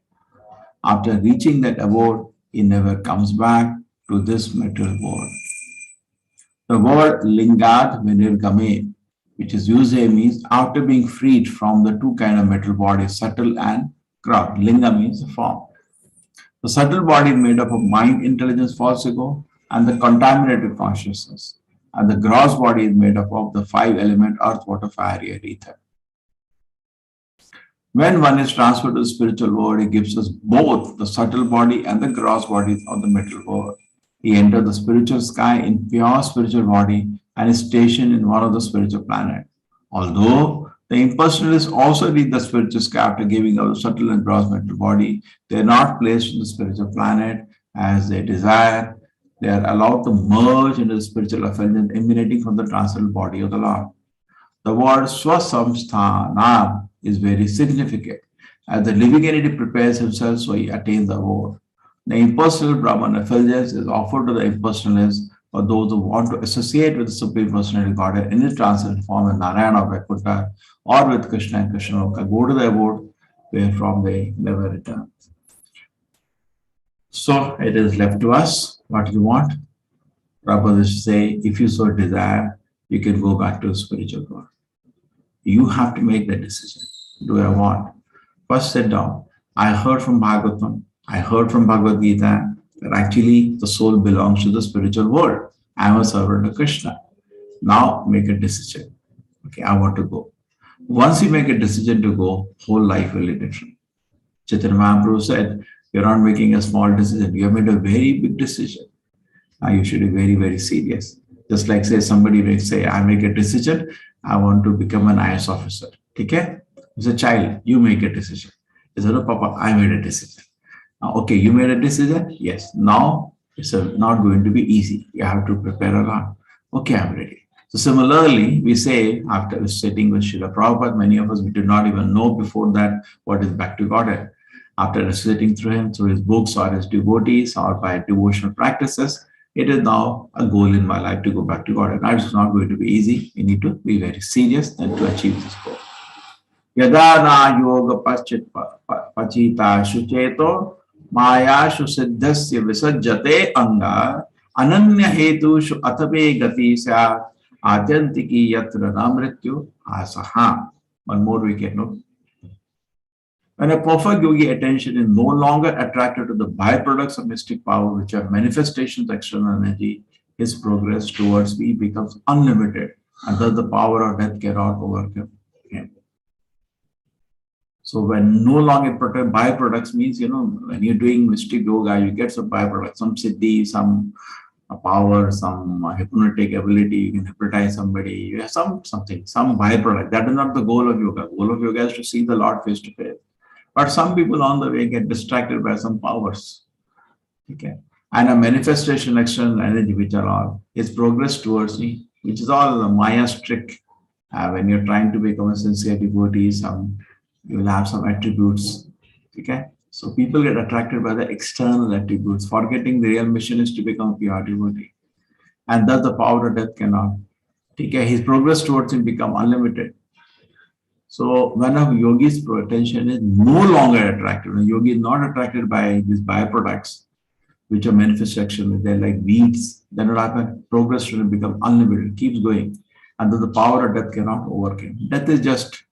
After reaching that abode, he never comes back to this material world. The word lingad vinirgame, which is used here, means after being freed from the two kinds of material bodies, subtle and gross. Linga means form. The subtle body is made up of mind, intelligence, false ego, and the contaminated consciousness. And the gross body is made up of the five elements: earth, water, fire, air, ether. When one is transferred to the spiritual world, he gives us both the subtle body and the gross body of the material world. He enters the spiritual sky in pure spiritual body and is stationed in one of the spiritual planets. Although the impersonalists also reach the spiritual sky after giving up the subtle and gross material body, they are not placed in the spiritual planet as they desire. They are allowed to merge into the spiritual effulgence emanating from the transcendental body of the Lord. The word Swasamsthana is very significant. As the living entity prepares himself, so he attains the abode. The impersonal Brahman effulgence is offered to the impersonalists for those who want to associate with the Supreme Personality Godhead in its transcendental form in Narayana or Vaikuntha, or with Krishna and Krishna Loka, go to the abode where from they never return. So it is left to us what you want. Prabhupada say, if you so desire, you can go back to the spiritual world. You have to make the decision. Do I want? First sit down. I heard from Bhagavatam, I heard from Bhagavad Gita that actually the soul belongs to the spiritual world. I am a servant of Krishna. Now make a decision. Okay, I want to go. Once you make a decision to go, whole life will be different. Chaitanya Mahaprabhu said, you're not making a small decision. You have made a very big decision. Now you should be very, very serious. Just like say somebody may say, I make a decision, I want to become an IAS officer. Okay? As a child, you make a decision. He said, no, Papa, I made a decision. Now, okay, you made a decision? Yes. Now it's not going to be easy. You have to prepare a lot. Okay, I'm ready. So similarly, we say after sitting with Srila Prabhupada, many of us, we did not even know before that what is back to Godhead. After sitting through him, through his books or his devotees or by devotional practices, it is now a goal in my life to go back to God. And it's not going to be easy. You need to be very serious and to achieve this goal. Yada na yoga pachita shucheto maya shusiddhasya visajjate anga ananya hetushu atape gati sa atyantiki yatra namrityu asaha. One more we can know. When a perfect yogi attention is no longer attracted to the byproducts of mystic power, which are manifestations of external energy, his progress towards me becomes unlimited, and thus the power of death cannot overcome him. So when no longer byproducts means, when you're doing mystic yoga, you get some byproducts, some siddhi, some power, some hypnotic ability, you can hypnotize somebody, you have some byproduct. That is not the goal of yoga. The goal of yoga is to see the Lord face to face. But some people on the way get distracted by some powers. Okay. And a manifestation external energy, which are all his progress towards me, which is all Maya's trick. When you're trying to become a sincere devotee, you will have some attributes. Okay, so people get attracted by the external attributes, forgetting the real mission is to become a pure devotee, and thus the power of death cannot. Okay, his progress towards him become unlimited. So when a yogi's attention is no longer attracted, a yogi is not attracted by these byproducts, which are manifestation, they're like weeds, then what happens? Progress will become unlimited, keeps going, and then the power of death cannot overcome. Death is just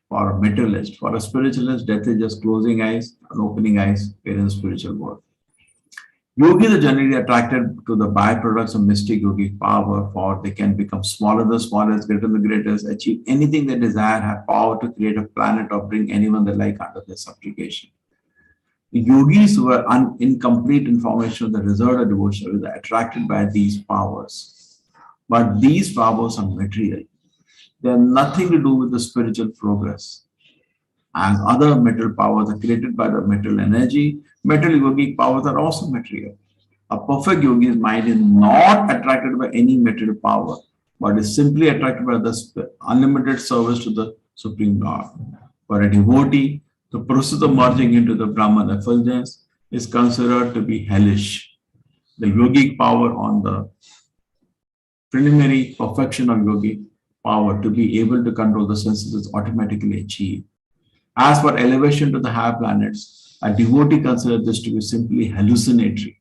for a materialist. For a spiritualist, death is just closing eyes and opening eyes in the spiritual world. Yogis are generally attracted to the byproducts of mystic yogic power, for they can become smaller the smallest, greater the greatest, achieve anything they desire, have power to create a planet or bring anyone they like under their subjugation. The yogis who are incomplete information of the result of devotion are attracted by these powers. But these powers are material. They have nothing to do with the spiritual progress. As other material powers are created by the material energy, material yogic powers are also material. A perfect yogi's mind is not attracted by any material power, but is simply attracted by the unlimited service to the Supreme God. For a devotee, the process of merging into the Brahman effulgence is considered to be hellish. The yogic power on the preliminary perfection of yogic power to be able to control the senses is automatically achieved. As for elevation to the higher planets, a devotee considers this to be simply hallucinatory.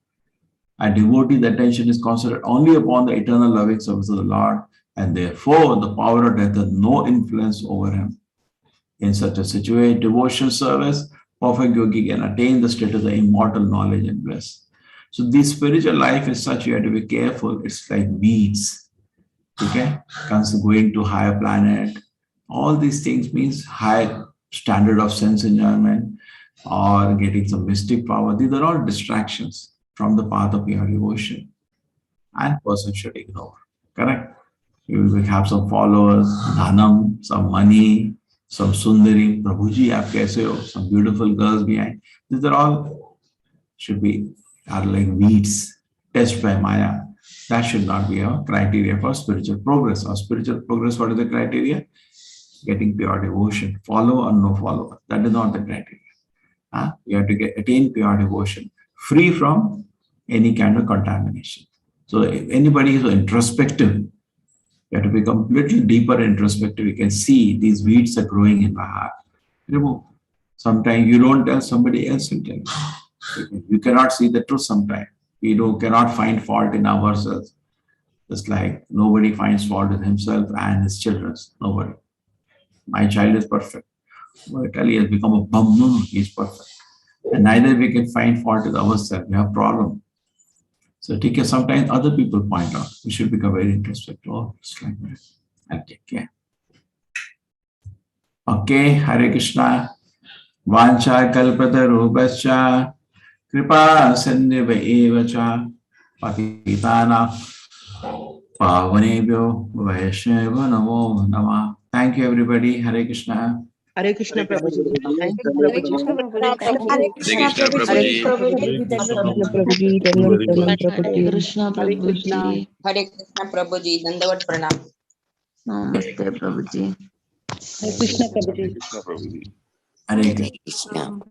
A devotee's attention is concentrated only upon the eternal loving service of the Lord, and therefore the power of death has no influence over him. In such a situation, devotion service, perfect yogi can attain the state of the immortal knowledge and bliss. So the spiritual life is such you have to be careful. It's like weeds. Okay, going to higher planet. All these things means high standard of sense enjoyment or getting some mystic power. These are all distractions from the path of pure devotion, and person should ignore. Correct? You will have some followers, dhanam, some money, some sundari, Prabhuji, aap kaise ho? Some beautiful girls behind. These are all are like weeds, touched by Maya. That should not be a criteria for spiritual progress. Or spiritual progress, what is the criteria? Getting pure devotion, follow or no follower. That is not the criteria. You have to attain pure devotion, free from any kind of contamination. So if anybody is introspective, you have to become a little deeper introspective. You can see these weeds are growing in my heart. Remove. Sometimes you don't tell, somebody else will tell you. You cannot see the truth sometimes. We cannot find fault in ourselves. Just like nobody finds fault in himself and his children. Nobody. My child is perfect. But he has become a bum. No, he's perfect. And neither we can find fault with ourselves. We have a problem. So take care. Sometimes other people point out. We should become very introspective. Oh, it's like that. I'll take care. Okay, Hare Krishna. Vancha kalpatarubhascha kripa sanneva evacha patitana pavanebhyo vaishnava namo namah. Thank you, everybody. Hare Krishna. Hare Krishna Prabhuji. Thank you Hare Prabhuji. Krishna Prabhuji. Thank you. Hare Krishna Hare Prabhuji. Krishna Prabhuji. Hare Krishna Hare Krishna. Prabhuji. Hare Krishna Prabhuji, Dandavat Pranam. Namaste Prabhuji. Hare Krishna Prabhuji. Krishna Prabhuji. Hare Krishna. Krishna.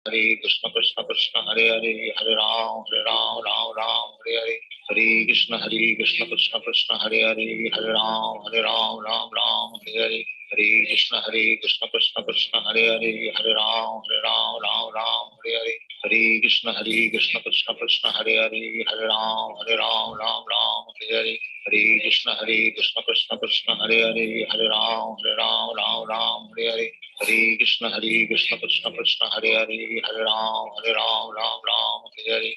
Hare Krishna Krishna Krishna Hare Hare Hare Ram Ram Ram Hare Hare Hare Krishna Krishna Krishna Hare Hare Hare Ram Ram Hare Hare Hare Krishna Krishna Krishna Hare Hare Hare Ram Ram Hare Hare Hare Krishna Krishna Krishna Hare Hare Hare Ram Ram Hare Hare Hare Krishna Krishna Krishna Hare Hare, Hare Ram Ram Ram Hare Hare, Hare Krishna Krishna Krishna Hare Hare, Hare Ram Ram Ram Hare Hare.